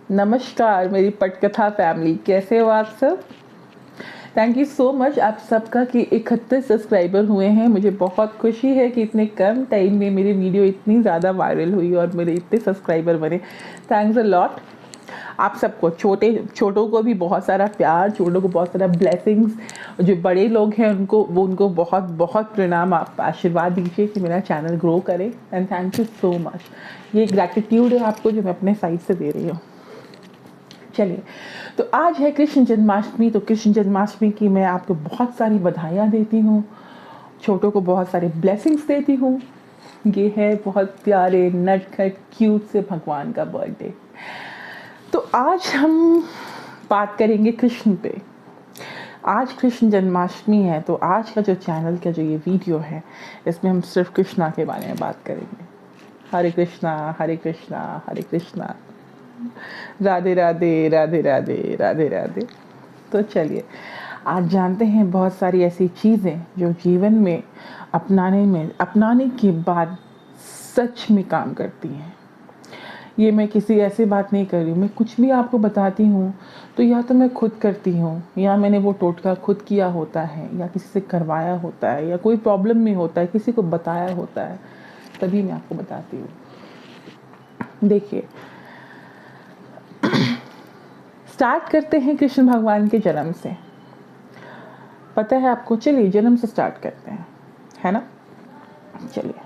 नमस्कार मेरी पटकथा फैमिली, कैसे हो आप सब। थैंक यू सो मच आप सबका कि 31 सब्सक्राइबर हुए हैं। मुझे बहुत खुशी है कि इतने कम टाइम में मेरी वीडियो इतनी ज़्यादा वायरल हुई और मेरे इतने सब्सक्राइबर बने। Thanks a lot. आप सबको, छोटों को भी बहुत सारा प्यार, छोटों को बहुत सारा ब्लेसिंग्स। जो बड़े लोग हैं उनको बहुत बहुत प्रणाम। आप आशीर्वाद दीजिए कि मेरा चैनल ग्रो करे and thank you so much. ये ग्रैटिट्यूड है आपको जो मैं अपने साइड से दे रही हूँ। चलिए, तो आज है कृष्ण जन्माष्टमी। तो कृष्ण जन्माष्टमी की मैं आपको बहुत सारी बधाइयाँ देती हूँ, छोटों को बहुत सारे ब्लेसिंग्स देती हूँ। ये है बहुत प्यारे नटखट क्यूट से भगवान का बर्थडे। तो आज हम बात करेंगे कृष्ण पे। आज कृष्ण जन्माष्टमी है, तो आज का जो चैनल का जो ये वीडियो है, इसमें हम सिर्फ कृष्णा के बारे में बात करेंगे। हरे कृष्णा हरे कृष्णा हरे कृष्णा, राधे राधे राधे राधे राधे राधे। तो चलिए, आज जानते हैं बहुत सारी ऐसी चीज़ें जो जीवन में अपनाने के बाद सच में काम करती हैं। ये मैं किसी ऐसे बात नहीं कर रही हूँ, मैं कुछ भी आपको बताती हूँ तो या तो मैं खुद करती हूँ, या मैंने वो टोटका खुद किया होता है, या किसी से करवाया होता है, या कोई प्रॉब्लम में होता है किसी को बताया होता है, तभी मैं आपको बताती हूँ। देखिए, स्टार्ट करते हैं कृष्ण भगवान के जन्म से। पता है आपको? चलिए जन्म से स्टार्ट करते हैं, है ना। चलिए,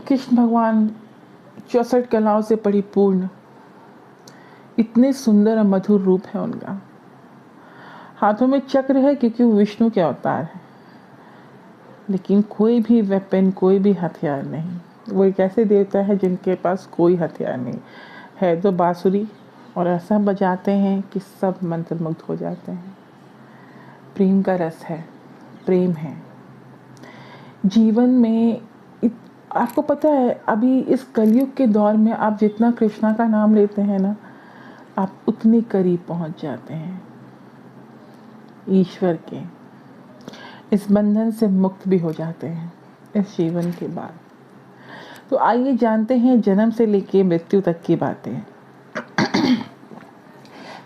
कृष्ण भगवान 64 कलाओं से परिपूर्ण, इतने सुंदर और मधुर रूप है उनका। हाथों में चक्र है क्योंकि वो विष्णु के अवतार है, लेकिन कोई भी वेपन, कोई भी हथियार नहीं। वो एक ऐसे देवता है जिनके पास कोई हथियार नहीं है, तो बांसुरी, और ऐसा बजाते हैं कि सब मंत्रमुग्ध हो जाते हैं। प्रेम का रस है, प्रेम है जीवन में। आपको पता है, अभी इस कलयुग के दौर में आप जितना कृष्णा का नाम लेते हैं ना, आप उतने करीब पहुंच जाते हैं ईश्वर के। इस बंधन से मुक्त भी हो जाते हैं इस जीवन के बाद। तो आइए जानते हैं जन्म से लेके मृत्यु तक की बातें।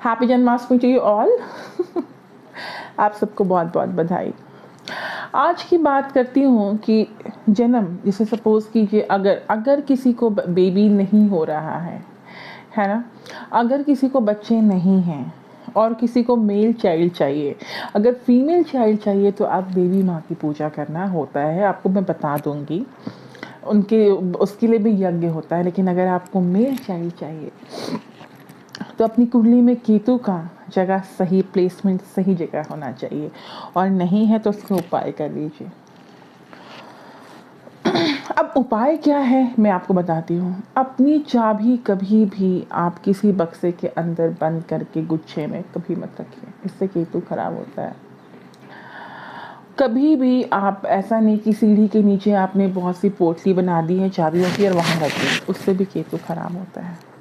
Happy Janmashtami to you all. आप सबको बहुत बहुत बधाई। आज की बात करती हूँ कि जन्म, जैसे सपोज कीजिए अगर किसी को बेबी नहीं हो रहा है ना, अगर किसी को बच्चे नहीं हैं और किसी को मेल चाइल्ड चाहिए, अगर फीमेल चाइल्ड चाहिए तो आप देवी माँ की पूजा करना होता है। आपको मैं बता दूंगी, उसके लिए भी यज्ञ होता है। लेकिन अगर आपको मेल चाइल्ड चाहिए तो अपनी कुंडली में केतु का जगह, सही प्लेसमेंट, सही जगह होना चाहिए, और नहीं है तो उसका उपाय कर लीजिए। अब उपाय क्या है मैं आपको बताती हूँ। अपनी चाबी कभी भी आप किसी बक्से के अंदर बंद करके गुच्छे में कभी मत रखिए, इससे केतु खराब होता है। कभी भी आप ऐसा नहीं कि सीढ़ी के नीचे आपने बहुत सी पोटली बना दी है चाबियों की और वहाँ रख दी, उससे भी केतु खराब होता है।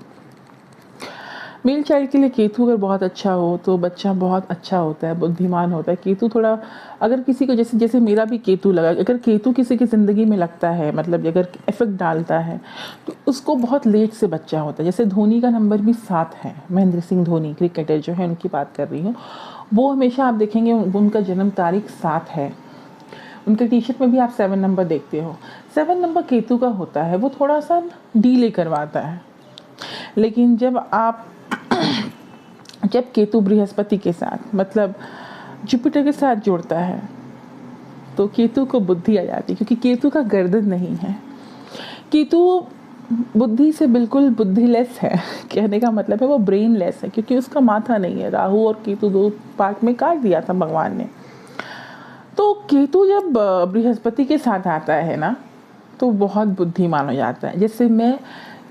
मेल चाइल्ड के लिए केतु अगर बहुत अच्छा हो तो बच्चा बहुत अच्छा होता है, बुद्धिमान होता है। केतु थोड़ा, अगर किसी को, जैसे जैसे मेरा भी केतु लगा, अगर केतु किसी की ज़िंदगी में लगता है, मतलब अगर इफेक्ट डालता है, तो उसको बहुत लेट से बच्चा होता है। जैसे धोनी का नंबर भी 7 है, महेंद्र सिंह धोनी क्रिकेटर जो है, उनकी बात कर रही हूँ। वो हमेशा आप देखेंगे उनका जन्म तारीख 7 है। उनके टी शर्ट में भी आप 7 नंबर देखते हो। 7 नंबर केतु का होता है, वो थोड़ा सा डीले करवाता है। लेकिन जब केतु बृहस्पति के साथ, मतलब जुपिटर के साथ जुड़ता है, तो केतु को बुद्धि आ जाती है, क्योंकि केतु का गर्दन नहीं है। केतु बुद्धि से बिल्कुल बुद्धिलेस है। कहने का मतलब है वो ब्रेनलेस है, क्योंकि उसका माथा नहीं है। राहु और केतु 2 पार्ट में काट दिया था भगवान ने। तो केतु जब बृहस्पति के साथ आता है ना, तो बहुत बुद्धिमान हो जाता है। जैसे मैं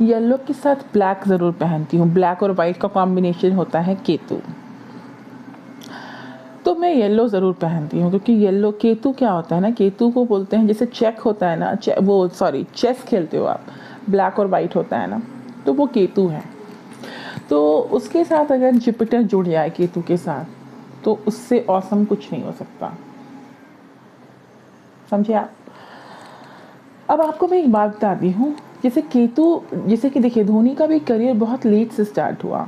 येलो के साथ ब्लैक ज़रूर पहनती हूँ, ब्लैक और वाइट का कॉम्बिनेशन होता है केतु, तो मैं येलो ज़रूर पहनती हूँ। क्योंकि येलो, केतु क्या होता है ना, केतु को बोलते हैं, जैसे चेक होता है ना, चेस खेलते हो आप, ब्लैक और वाइट होता है ना, तो वो केतु है। तो उसके साथ अगर जुपिटर जुड़ जाए केतु के साथ, तो उससे औसम कुछ नहीं हो सकता, समझे आप। अब आपको मैं एक बात बताती हूँ, जैसे केतु, जैसे कि देखिए धोनी का भी करियर बहुत लेट से स्टार्ट हुआ,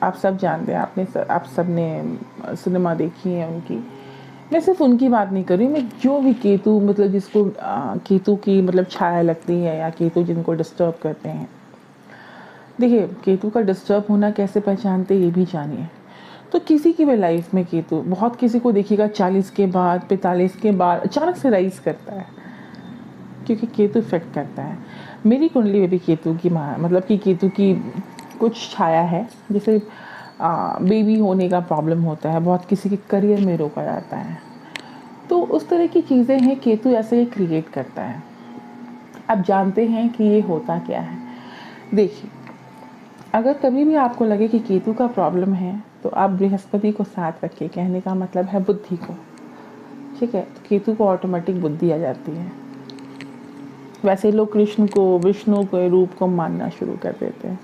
आप सब जानते हैं, आप सब ने सिनेमा देखी है उनकी। मैं सिर्फ उनकी बात नहीं कर रही हूँ, मैं जो भी केतु मतलब जिसको केतु की मतलब छाया लगती है या केतु जिनको डिस्टर्ब करते हैं, देखिए केतु का डिस्टर्ब होना कैसे पहचानते ये भी जानिए। तो किसी की भी लाइफ में केतु, बहुत किसी को देखिएगा 40 के बाद 45 के बाद अचानक से राइज करता है, क्योंकि केतु इफेक्ट करता है। मेरी कुंडली में भी केतु की मतलब कि केतु की कुछ छाया है। जैसे बेबी होने का प्रॉब्लम होता है, बहुत किसी के करियर में रोका जाता है, तो उस तरह की चीज़ें हैं, केतु ऐसे ही क्रिएट करता है। अब जानते हैं कि ये होता क्या है। देखिए अगर कभी भी आपको लगे कि केतु का प्रॉब्लम है तो आप बृहस्पति को साथ रखिए, कहने का मतलब है बुद्धि को, ठीक है। तो केतु को ऑटोमेटिक बुद्धि आ जाती है। वैसे लोग कृष्ण को, विष्णु के रूप को मानना शुरू कर देते हैं।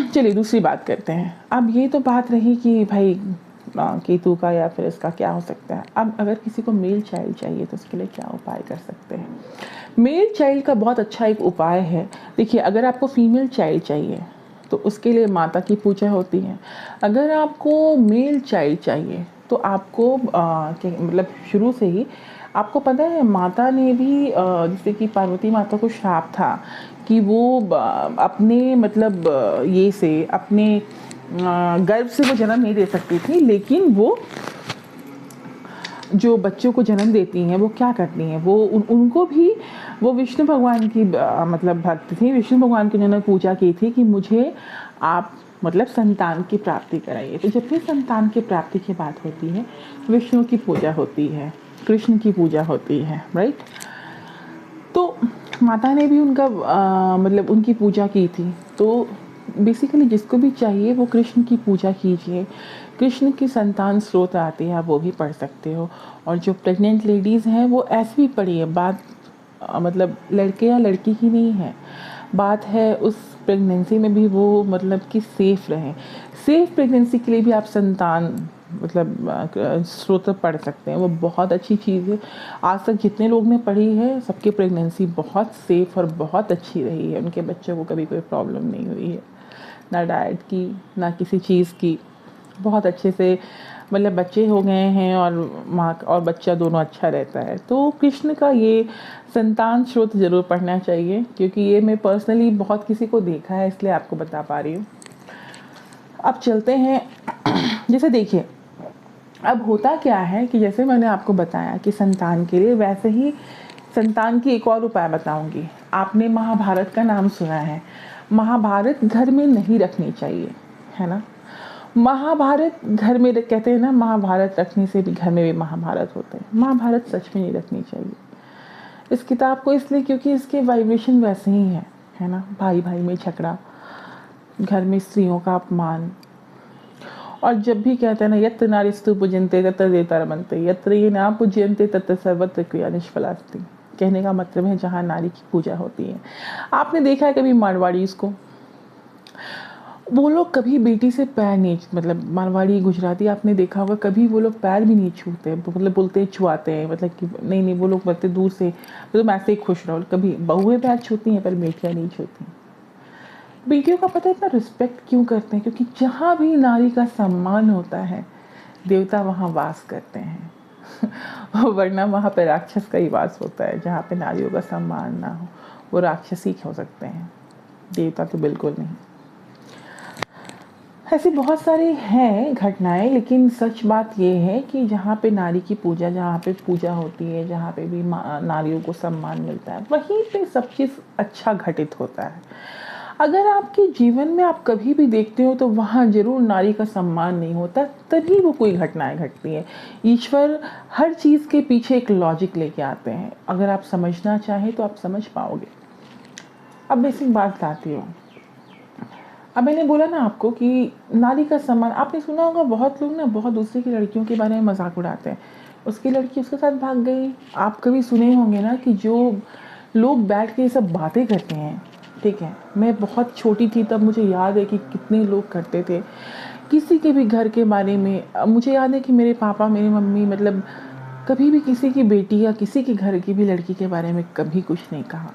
चलिए दूसरी बात करते हैं। अब ये तो बात रही कि भाई केतु का या फिर इसका क्या हो सकता है। अब अगर किसी को मेल चाइल्ड चाहिए तो उसके लिए क्या उपाय कर सकते हैं। मेल चाइल्ड का बहुत अच्छा एक उपाय है। देखिए अगर आपको फीमेल चाइल्ड चाहिए तो उसके लिए माता की पूजा होती है। अगर आपको मेल चाइल्ड चाहिए तो आपको मतलब शुरू से ही आपको पता है, माता ने भी जैसे कि पार्वती माता को श्राप था कि वो अपने मतलब ये से अपने गर्भ से वो जन्म नहीं दे सकती थी, लेकिन वो जो बच्चों को जन्म देती हैं वो क्या करती हैं, वो उनको भी वो विष्णु भगवान की मतलब भक्त थी। विष्णु भगवान की उन्होंने पूजा की थी कि मुझे आप मतलब संतान की प्राप्ति कराइए। तो जब भी संतान की प्राप्ति की बात होती है विष्णु की पूजा होती है, कृष्ण की पूजा होती है, राइट। तो माता ने भी उनका मतलब उनकी पूजा की थी। तो बेसिकली जिसको भी चाहिए वो कृष्ण की पूजा कीजिए। कृष्ण की संतान स्रोत आती है, आप वो भी पढ़ सकते हो। और जो प्रेग्नेंट लेडीज़ हैं वो ऐसे भी पढ़िए। बात मतलब लड़के या लड़की की नहीं है, बात है उस प्रेगनेंसी में भी वो मतलब कि सेफ़ रहें। सेफ़ प्रेगनेंसी के लिए भी आप संतान मतलब स्रोत पढ़ सकते हैं, वो बहुत अच्छी चीज़ है। आज तक जितने लोग ने पढ़ी है सबकी प्रेगनेंसी बहुत सेफ़ और बहुत अच्छी रही है, उनके बच्चों को कभी कोई प्रॉब्लम नहीं हुई है, ना डाइट की ना किसी चीज़ की। बहुत अच्छे से मतलब बच्चे हो गए हैं और माँ और बच्चा दोनों अच्छा रहता है। तो कृष्ण का ये संतान स्रोत ज़रूर पढ़ना चाहिए, क्योंकि ये मैं पर्सनली बहुत किसी को देखा है, इसलिए आपको बता पा रही हूँ। अब चलते हैं जैसे देखिए अब होता क्या है कि जैसे मैंने आपको बताया कि संतान के लिए, वैसे ही संतान की एक और उपाय बताऊंगी। आपने महाभारत का नाम सुना है। महाभारत घर में नहीं रखनी चाहिए, है ना। महाभारत घर में कहते हैं ना, महाभारत रखने से भी घर में भी महाभारत होते हैं। महाभारत सच में नहीं रखनी चाहिए इस किताब को, इसलिए क्योंकि इसके वाइब्रेशन वैसे ही हैं, है ना। भाई भाई में झगड़ा, घर में स्त्रियों का अपमान। और जब भी कहते हैं ना, यत्र नारीस्तु पूजन्ते तत्र देवता यत्र ये ना पूज्यन्ते तत्र सर्वत्र क्रिया निष्फलास्ति। कहने का मतलब है जहाँ नारी की पूजा होती है। आपने देखा है कभी मारवाड़ी इसको, वो लोग कभी बेटी से पैर नहीं, मतलब मारवाड़ी गुजराती आपने देखा होगा, कभी वो लोग पैर भी नहीं छूते, मतलब बोलते हैं छुआते हैं, मतलब कि नहीं वो लोग बोलते दूर से, मतलब ऐसे ही खुश रहो। कभी बहुएं पैर छूती हैं पर बेटियाँ नहीं छूती। बेटियों का पता है इतना रिस्पेक्ट क्यों करते हैं, क्योंकि जहाँ भी नारी का सम्मान होता है देवता वहाँ वास करते हैं वरना वहाँ पे राक्षस का ही वास होता है। जहाँ पे नारियों का सम्मान ना हो वो राक्षस ही हो सकते हैं, देवता तो बिल्कुल नहीं। ऐसी बहुत सारी हैं घटनाएं, लेकिन सच बात ये है कि जहाँ पे नारी की पूजा, जहाँ पे पूजा होती है, जहाँ पे भी नारियों को सम्मान मिलता है, वहीं पे सब चीज़ अच्छा घटित होता है। अगर आपके जीवन में आप कभी भी देखते हो तो वहाँ जरूर नारी का सम्मान नहीं होता, तभी वो कोई घटनाएं घटती हैं। ईश्वर हर चीज़ के पीछे एक लॉजिक लेके आते हैं, अगर आप समझना चाहें तो आप समझ पाओगे। अब बेसिक बात बताती हूँ। अब मैंने बोला ना आपको कि नारी का सम्मान, आपने सुना होगा बहुत लोग ना बहुत दूसरे की लड़कियों के बारे में मजाक उड़ाते हैं, उसकी लड़की उसके साथ भाग गई। आप कभी सुने होंगे ना कि जो लोग बैठ के ये सब बातें करते हैं, ठीक है। मैं बहुत छोटी थी तब मुझे याद है कि कितने लोग करते थे किसी के भी घर के बारे में। मुझे याद है कि मेरे पापा मेरी मम्मी मतलब कभी भी किसी की बेटी या किसी के घर की भी लड़की के बारे में कभी कुछ नहीं कहा।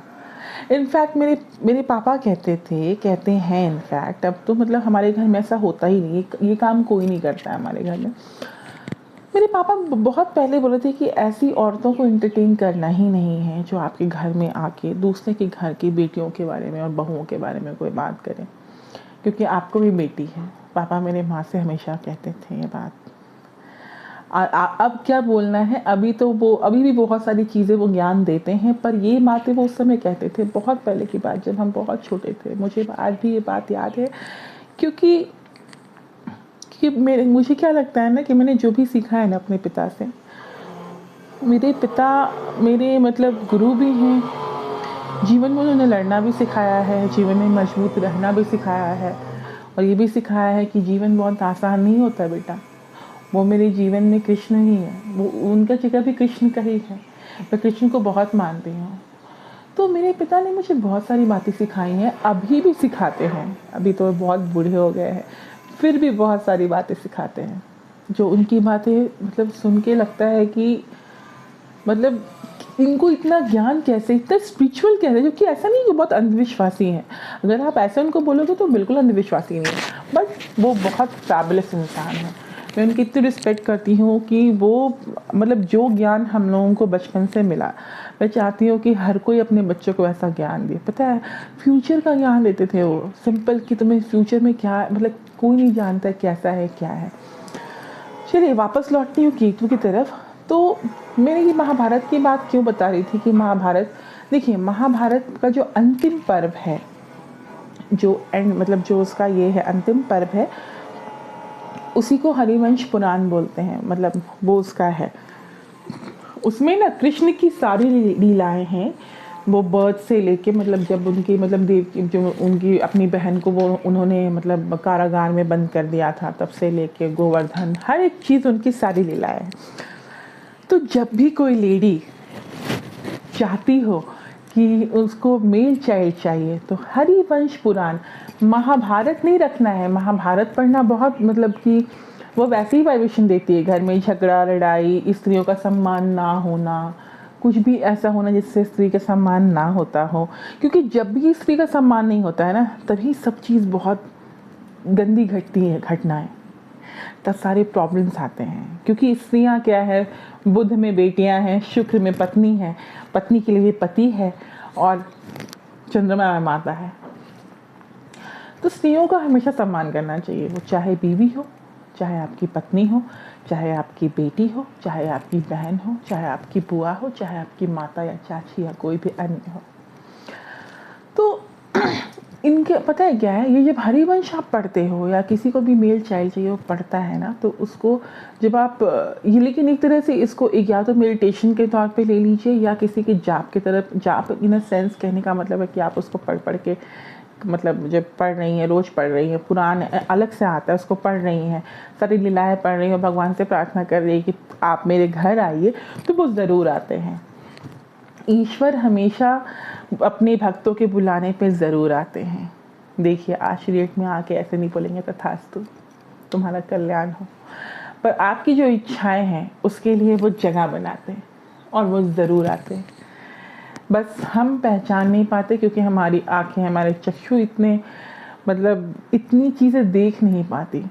इनफैक्ट मेरे मेरे पापा कहते हैं इनफैक्ट, अब तो मतलब हमारे घर में ऐसा होता ही नहीं, ये काम कोई नहीं करता है हमारे घर में। मेरे पापा बहुत पहले बोले थे कि ऐसी औरतों को एंटरटेन करना ही नहीं है जो आपके घर में आके दूसरे के घर की बेटियों के बारे में और बहुओं के बारे में कोई बात करे, क्योंकि आपको भी बेटी है। पापा मेरे माँ से हमेशा कहते थे ये बात। अब क्या बोलना है, अभी भी बहुत सारी चीज़ें वो ज्ञान देते हैं, पर ये बातें वो उस समय कहते थे, बहुत पहले की बात, जब हम बहुत छोटे थे। मुझे आज भी ये बात याद है, क्योंकि मुझे क्या लगता है ना कि मैंने जो भी सीखा है ना अपने पिता से, मेरे पिता मेरे मतलब गुरु भी हैं। जीवन में उन्होंने लड़ना भी सिखाया है, जीवन में मजबूत रहना भी सिखाया है, और ये भी सिखाया है कि जीवन बहुत आसान नहीं होता बेटा। वो मेरे जीवन में कृष्ण ही है, वो उनका जगह भी कृष्ण का ही है। मैं कृष्ण को बहुत मानती हूँ। तो मेरे पिता ने मुझे बहुत सारी बातें सिखाई हैं, अभी भी सिखाते हैं। अभी तो बहुत बूढ़े हो गए हैं, फिर भी बहुत सारी बातें सिखाते हैं, जो उनकी बातें मतलब सुन के लगता है कि मतलब इनको इतना ज्ञान कैसे, इतना स्पिरिचुअल कैसे, जो कि ऐसा नहीं कि बहुत अंधविश्वासी हैं। अगर आप ऐसे उनको बोलोगे तो बिल्कुल अंधविश्वासी नहीं है, बट वो बहुत फैबुलस इंसान है। मैं उनकी इतनी रिस्पेक्ट करती हूँ कि वो मतलब जो ज्ञान हम लोगों को बचपन से मिला, मैं चाहती हूँ कि हर कोई अपने बच्चों को ऐसा ज्ञान दे। पता है, फ्यूचर का ज्ञान देते थे वो, सिंपल कि तुम्हें फ्यूचर में क्या, मतलब कोई नहीं जानता कैसा है क्या है। चलिए वापस लौटती हूँ केतु की तरफ। तो मैंने ये महाभारत की बात क्यों बता रही थी कि महाभारत, देखिए महाभारत का जो अंतिम पर्व है, जो एंड मतलब जो उसका ये है अंतिम पर्व है, उसी को हरिवंश पुराण बोलते हैं, मतलब वो उसका है। उसमें ना कृष्ण की सारी लीलाएं हैं, वो बर्थ से लेके मतलब जब उनकी मतलब देव की जो उनकी अपनी बहन को वो उन्होंने मतलब कारागार में बंद कर दिया था, तब से लेके गोवर्धन, हर एक चीज़ उनकी सारी लीलाएं हैं। तो जब भी कोई लेडी चाहती हो कि उसको मेल चाइल्ड चाहिए, तो हरिवंश पुराण, महाभारत नहीं रखना है। महाभारत पढ़ना बहुत मतलब कि वो वैसे ही वाइब्रेशन देती है, घर में झगड़ा लड़ाई, स्त्रियों का सम्मान ना होना, कुछ भी ऐसा होना जिससे स्त्री का सम्मान ना होता हो। क्योंकि जब भी स्त्री का सम्मान नहीं होता है ना, तभी सब चीज़ बहुत गंदी घटती है, घटनाएं, तब सारे प्रॉब्लम्स आते हैं। क्योंकि स्त्रियां क्या है, बुध में बेटियां हैं, शुक्र में पत्नी है, पत्नी के लिए पति है, और चंद्रमा में माता है। तो स्त्रियों का हमेशा सम्मान करना चाहिए, वो चाहे बीवी हो, चाहे आपकी पत्नी हो, चाहे आपकी बेटी हो, चाहे आपकी बहन हो, चाहे आपकी बुआ हो, चाहे आपकी माता या चाची या कोई भी अन्य हो। तो इनके पता है क्या है, ये जब हरिवंश आप पढ़ते हो या किसी को भी मेल चाइल्ड चाहिए वो पढ़ता है ना, तो उसको जब आप ये, लेकिन एक तरह से इसको एक या तो मेडिटेशन के तौर पे ले लीजिए, या किसी के जाप की तरफ, जाप इन अ सेंस कहने का मतलब है कि आप उसको पढ़ के मतलब जब पढ़ रही हैं, रोज़ पढ़ रही हैं, पुराण अलग से आता है उसको पढ़ रही हैं, सारी लीलाएँ पढ़ रही हैं, भगवान से प्रार्थना कर रही है कि आप मेरे घर आइए, तो वो ज़रूर आते हैं। ईश्वर हमेशा अपने भक्तों के बुलाने पे ज़रूर आते हैं। देखिए आज श्रीएट में आके ऐसे नहीं बोलेंगे तथास्तु तुम्हारा कल्याण हो, पर आपकी जो इच्छाएं हैं उसके लिए वो जगह बनाते हैं और वो ज़रूर आते हैं। बस हम पहचान नहीं पाते, क्योंकि हमारी आँखें, हमारे चक्षु इतने मतलब इतनी चीज़ें देख नहीं पाती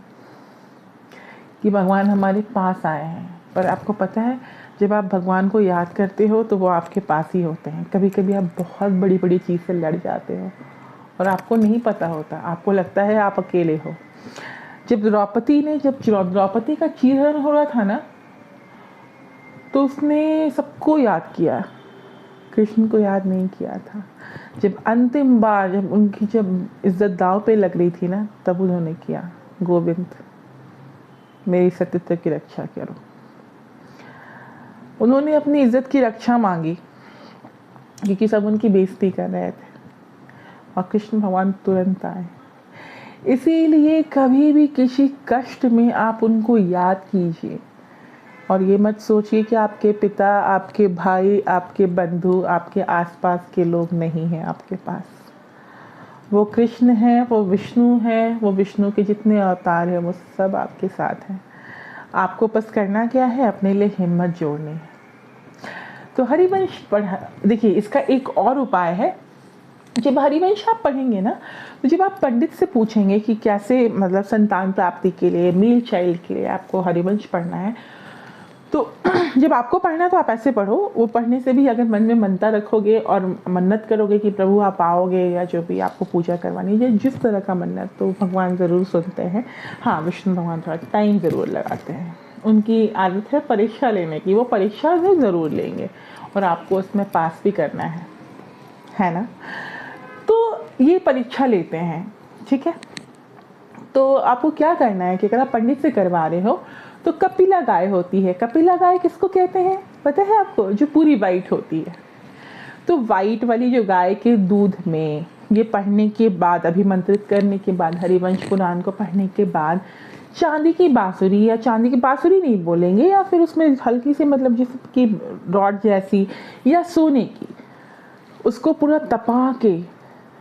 कि भगवान हमारे पास आए हैं। पर आपको पता है, जब आप भगवान को याद करते हो तो वो आपके पास ही होते हैं। कभी कभी आप बहुत बड़ी बड़ी चीज़ से लड़ जाते हो और आपको नहीं पता होता, आपको लगता है आप अकेले हो। जब द्रौपदी का चीरहरण हो रहा था ना, तो उसने सबको याद किया, कृष्ण को याद नहीं किया था। जब अंतिम बार जब उनकी इज्जत दाव पे लग रही थी ना, तब उन्होंने किया, गोविंद मेरी सत्यता की रक्षा करो। उन्होंने अपनी इज्जत की रक्षा मांगी, क्योंकि सब उनकी बेइज्जती कर रहे थे, और कृष्ण भगवान तुरंत आए। इसीलिए कभी भी किसी कष्ट में आप उनको याद कीजिए, और ये मत सोचिए कि आपके पिता, आपके भाई, आपके बंधु, आपके आसपास के लोग नहीं हैं आपके पास। वो कृष्ण हैं, वो विष्णु हैं, वो विष्णु के जितने अवतार हैं वो सब आपके साथ हैं। आपको बस करना क्या है, अपने लिए हिम्मत जोड़नी है। तो हरिवंश पढ़ा, देखिए इसका एक और उपाय है, जब हरिवंश आप पढ़ेंगे ना, तो जब आप पंडित से पूछेंगे कि कैसे मतलब संतान प्राप्ति के लिए, मेल चाइल्ड के लिए आपको हरिवंश पढ़ना है, तो जब आपको पढ़ना है तो आप ऐसे पढ़ो। वो पढ़ने से भी अगर मन में मनता रखोगे और मन्नत करोगे कि प्रभु आप आओगे, या जो भी आपको पूजा करवानी है, जिस तरह का मन्नत, तो भगवान ज़रूर सुनते हैं। हाँ, विष्णु भगवान थोड़ा टाइम ज़रूर लगाते हैं, उनकी आदत है परीक्षा लेने की, वो परीक्षा भी ज़रूर लेंगे और आपको उसमें पास भी करना है ना। तो ये परीक्षा लेते हैं, ठीक है। तो आपको क्या करना है कि अगर आप पंडित से करवा रहे हो तो कपिला गाय होती है। कपिला गाय किसको कहते हैं पता है आपको? जो पूरी वाइट होती है। तो वाइट वाली जो गाय के दूध में ये पढ़ने के बाद, अभिमंत्रित करने के बाद, हरिवंश पुराण को पढ़ने के बाद, चांदी की बांसुरी, या चांदी की बांसुरी नहीं बोलेंगे, या फिर उसमें हल्की सी मतलब जिसकी रॉड जैसी, या सोने की, उसको पूरा तपा के,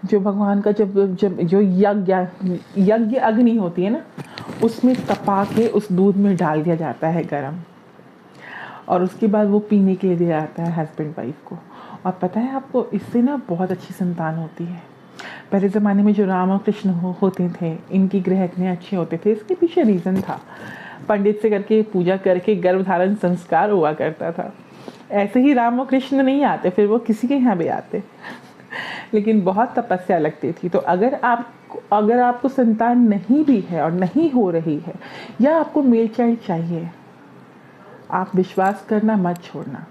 जो भगवान का जब जब जो यज्ञ अग्नि होती है ना, उसमें तपा के उस दूध में डाल दिया जाता है गरम, और उसके बाद वो पीने के लिए दिया जाता है हस्बैंड वाइफ को। और पता है आपको, इससे ना बहुत अच्छी संतान होती है। पहले ज़माने में जो राम और कृष्ण होते थे, इनकी ग्रह इतने अच्छे होते थे, इसके पीछे रीज़न था। पंडित से करके पूजा करके गर्भधारण संस्कार हुआ करता था। ऐसे ही राम और कृष्ण नहीं आते, फिर वो किसी के यहाँ भी आते लेकिन बहुत तपस्या लगती थी। तो अगर आपको संतान नहीं भी है और नहीं हो रही है, या आपको मेल चाइल्ड चाहिए, आप विश्वास करना मत छोड़ना।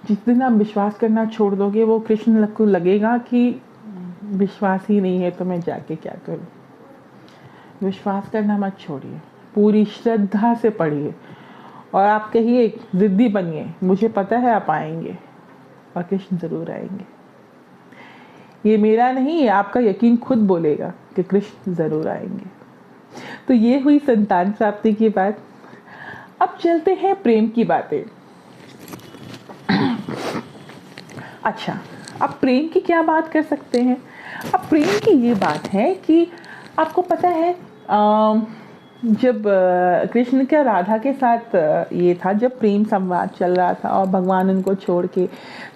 जिस दिन आप विश्वास करना छोड़ दोगे, वो कृष्ण को लगेगा कि विश्वास ही नहीं है तो मैं जाके क्या करूं। विश्वास करना मत छोड़िए, पूरी श्रद्धा से पढ़िए, और आप कहिए, जिद्दी बनिए, मुझे पता है आप आएंगे, और कृष्ण ज़रूर आएंगे। ये मेरा नहीं है, आपका यकीन खुद बोलेगा कि कृष्ण ज़रूर आएंगे। तो ये हुई संतान प्राप्ति की बात। अब चलते हैं प्रेम की बातें। अच्छा, अब प्रेम की क्या बात कर सकते हैं? अब प्रेम की ये बात है कि आपको पता है, जब कृष्ण का राधा के साथ ये था, जब प्रेम संवाद चल रहा था और भगवान उनको छोड़ के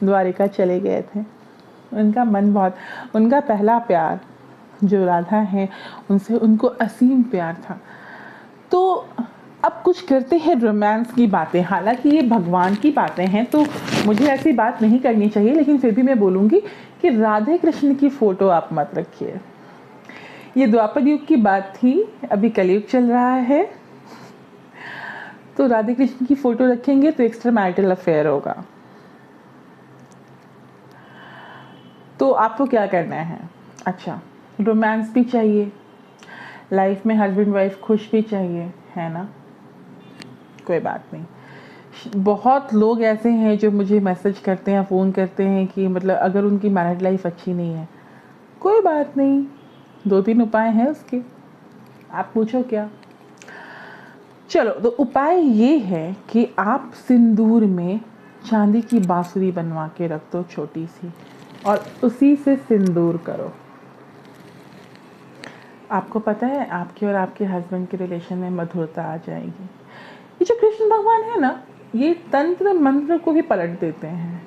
द्वारिका चले गए थे, उनका मन बहुत, उनका पहला प्यार जो राधा है उनसे उनको असीम प्यार था। तो अब कुछ करते हैं रोमांस की बातें। हालांकि ये भगवान की बातें हैं तो मुझे ऐसी बात नहीं करनी चाहिए, लेकिन फिर भी मैं बोलूँगी कि राधे कृष्ण की फ़ोटो आप मत रखिए। ये द्वापर युग की बात थी, अभी कलयुग चल रहा है, तो राधे कृष्ण की फ़ोटो रखेंगे तो एक्स्ट्रा मैरिटल अफेयर होगा। तो आपको क्या करना है? अच्छा, रोमांस भी चाहिए, लाइफ में हस्बैंड वाइफ खुश भी चाहिए, है ना? कोई बात नहीं। बहुत लोग ऐसे हैं जो मुझे मैसेज करते हैं, फ़ोन करते हैं कि मतलब अगर उनकी मैरिड लाइफ अच्छी नहीं है, कोई बात नहीं, 2-3 उपाय हैं उसके, आप पूछो क्या। चलो, तो उपाय ये है कि आप सिंदूर में चांदी की बांसुरी बनवा के रख दो छोटी सी, और उसी से सिंदूर करो। आपको पता है, आपके और आपके हस्बैंड के रिलेशन में मधुरता आ जाएगी। ये जो कृष्ण भगवान है ना, ये तंत्र मंत्र को भी पलट देते हैं।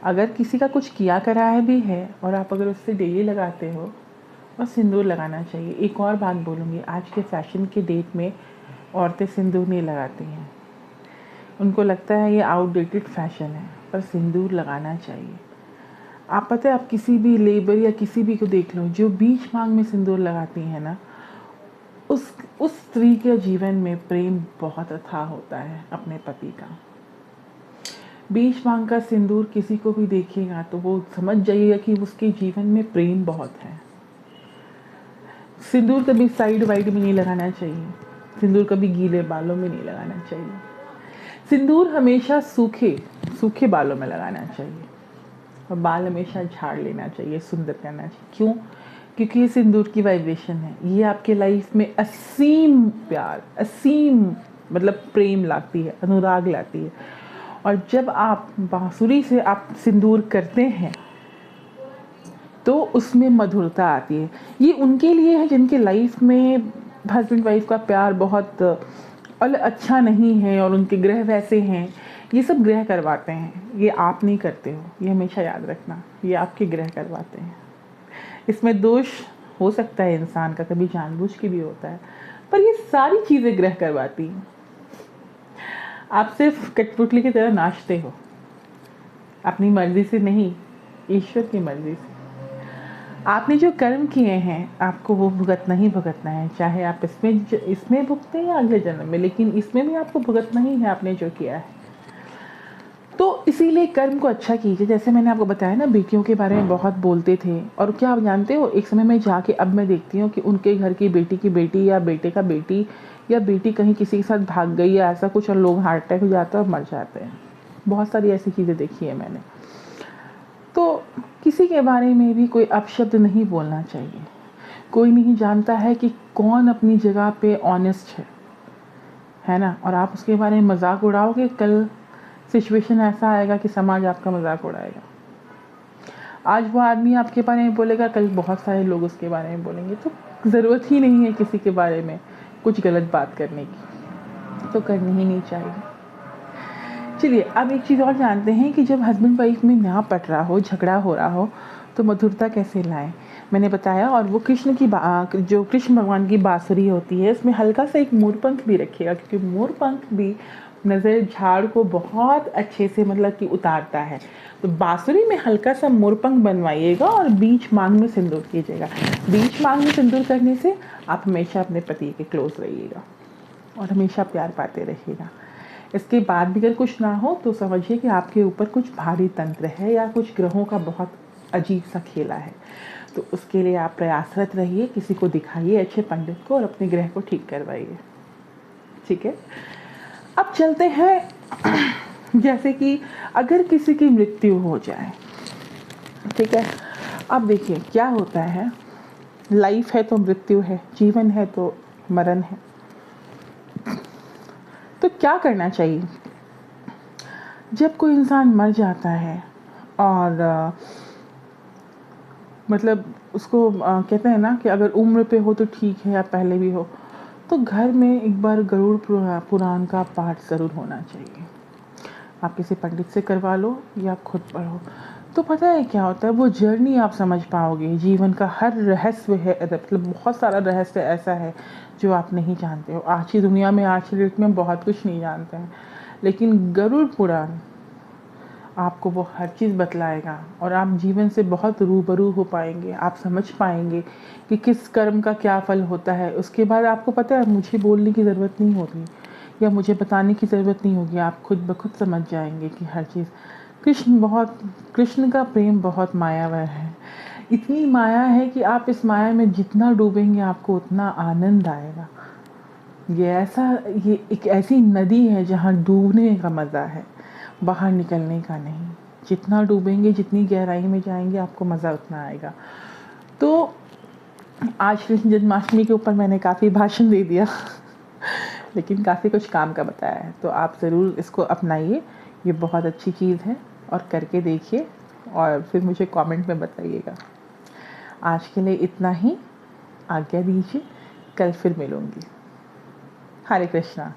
अगर किसी का कुछ किया कराया भी है और आप अगर उससे डेली लगाते हो, और सिंदूर लगाना चाहिए। एक और बात बोलूँगी, आज के फैशन के डेट में औरतें सिंदूर नहीं लगाती हैं, उनको लगता है ये आउटडेटेड फैशन है, पर सिंदूर लगाना चाहिए। आप पता है, आप किसी भी लेबर या किसी भी को देख लो, जो बीच मांग में सिंदूर लगाती हैं ना, उस स्त्री के जीवन में प्रेम बहुत अथाह होता है अपने पति का। बीच मांग का सिंदूर किसी को भी देखेगा तो वो समझ जाइएगा कि उसके जीवन में प्रेम बहुत है। सिंदूर कभी साइड वाइड में नहीं लगाना चाहिए, सिंदूर कभी गीले बालों में नहीं लगाना चाहिए, सिंदूर हमेशा सूखे बालों में लगाना चाहिए, और बाल हमेशा झाड़ लेना चाहिए, सुंदर करना चाहिए। क्यों? क्योंकि ये सिंदूर की वाइब्रेशन है, ये आपके लाइफ में असीम प्यार, असीम मतलब प्रेम लाती है, अनुराग लाती है। और जब आप बांसुरी से आप सिंदूर करते हैं तो उसमें मधुरता आती है। ये उनके लिए है जिनके लाइफ में हस्बैंड वाइफ का प्यार बहुत अच्छा नहीं है और उनके ग्रह वैसे हैं। ये सब ग्रह करवाते हैं, ये आप नहीं करते हो, ये हमेशा याद रखना, ये आपके ग्रह करवाते हैं। इसमें दोष हो सकता है इंसान का, कभी जानबूझ के भी होता है, पर ये सारी चीज़ें ग्रह करवाती हैं। आप सिर्फ कठपुतली की तरह नाचते हो, अपनी मर्जी से नहीं, ईश्वर की मर्जी से। आपने जो कर्म किए हैं आपको वो भुगतना ही भुगतना है, चाहे आप इसमें भुगते या अगले जन्म में, लेकिन इसमें भी आपको भुगतना ही है आपने जो किया है। तो इसीलिए कर्म को अच्छा कीजिए। जैसे मैंने आपको बताया ना, बेटियों के बारे में बहुत बोलते थे, और क्या आप जानते हो, एक समय में जाके अब मैं देखती हूँ कि उनके घर की बेटी या बेटे का बेटी या बेटी कहीं किसी के साथ भाग गई या ऐसा कुछ, और लोग हार्ट अटैक हो जाता है और मर जाते हैं। बहुत सारी ऐसी चीज़ें देखी है मैंने। तो किसी के बारे में भी कोई अपशब्द नहीं बोलना चाहिए। कोई नहीं जानता है कि कौन अपनी जगह पे ऑनेस्ट है ना, और आप उसके बारे में मजाक उड़ाओगे, कल सिचुएशन ऐसा आएगा कि समाज आपका मजाक उड़ाएगा। आज वो आदमी आपके बारे में बोलेगा, कल बहुत सारे लोग उसके बारे में बोलेंगे। तो ज़रूरत ही नहीं है किसी के बारे में कुछ गलत बात करने की, तो करनी ही नहीं चाहिए। चलिए अब एक चीज़ और जानते हैं कि जब हस्बैंड वाइफ में ना पट रहा हो, झगड़ा हो रहा हो, तो मधुरता कैसे लाएं, मैंने बताया। और वो जो कृष्ण भगवान की बांसुरी होती है, उसमें हल्का सा एक मोरपंख भी रखिएगा, क्योंकि मोरपंख भी नज़र झाड़ को बहुत अच्छे से मतलब कि उतारता है। तो बांसुरी में हल्का सा मोरपंख बनवाइएगा और बीच मांग में सिंदूर कीजिएगा। बीच मांग में सिंदूर करने से आप हमेशा अपने पति के क्लोज रहिएगा और हमेशा प्यार पाते रहिएगा। इसके बाद भी अगर कुछ ना हो तो समझिए कि आपके ऊपर कुछ भारी तंत्र है या कुछ ग्रहों का बहुत अजीब सा खेला है। तो उसके लिए आप प्रयासरत रहिए, किसी को दिखाइए अच्छे पंडित को, और अपने ग्रह को ठीक करवाइए। ठीक है, अब चलते हैं जैसे कि अगर किसी की मृत्यु हो जाए, ठीक है, अब देखिए क्या होता है, लाइफ है तो मृत्यु है, जीवन है तो मरण है। तो क्या करना चाहिए जब कोई इंसान मर जाता है और मतलब उसको कहते हैं ना कि अगर उम्र पे हो तो ठीक है या पहले भी हो, तो घर में एक बार गरुड़ पुराण का पाठ ज़रूर होना चाहिए। आप किसी पंडित से करवा लो या खुद पढ़ो, तो पता है क्या होता है, वो जर्नी आप समझ पाओगे। जीवन का हर रहस्य है, मतलब बहुत सारा रहस्य ऐसा है जो आप नहीं जानते हो। आज की दुनिया में, आज की डेट में बहुत कुछ नहीं जानते हैं, लेकिन गरुड़ पुराण आपको वो हर चीज़ बतलाएगा और आप जीवन से बहुत रूबरू हो पाएंगे। आप समझ पाएंगे कि किस कर्म का क्या फल होता है। उसके बाद आपको पता है, मुझे बोलने की ज़रूरत नहीं होगी या मुझे बताने की ज़रूरत नहीं होगी, आप खुद ब खुद समझ जाएंगे कि हर चीज़। कृष्ण का प्रेम बहुत मायावह है। इतनी माया है कि आप इस माया में जितना डूबेंगे आपको उतना आनंद आएगा। ये एक ऐसी नदी है जहाँ डूबने का मज़ा है, बाहर निकलने का नहीं। जितना डूबेंगे, जितनी गहराई में जाएंगे, आपको मज़ा उतना आएगा। तो आज कृष्ण जन्माष्टमी के ऊपर मैंने काफ़ी भाषण दे दिया लेकिन काफ़ी कुछ काम का बताया है, तो आप ज़रूर इसको अपनाइए। ये बहुत अच्छी चीज़ है और करके देखिए और फिर मुझे कमेंट में बताइएगा। आज के लिए इतना ही, आज्ञा दीजिए, कल फिर मिलूँगी। हरे कृष्णा।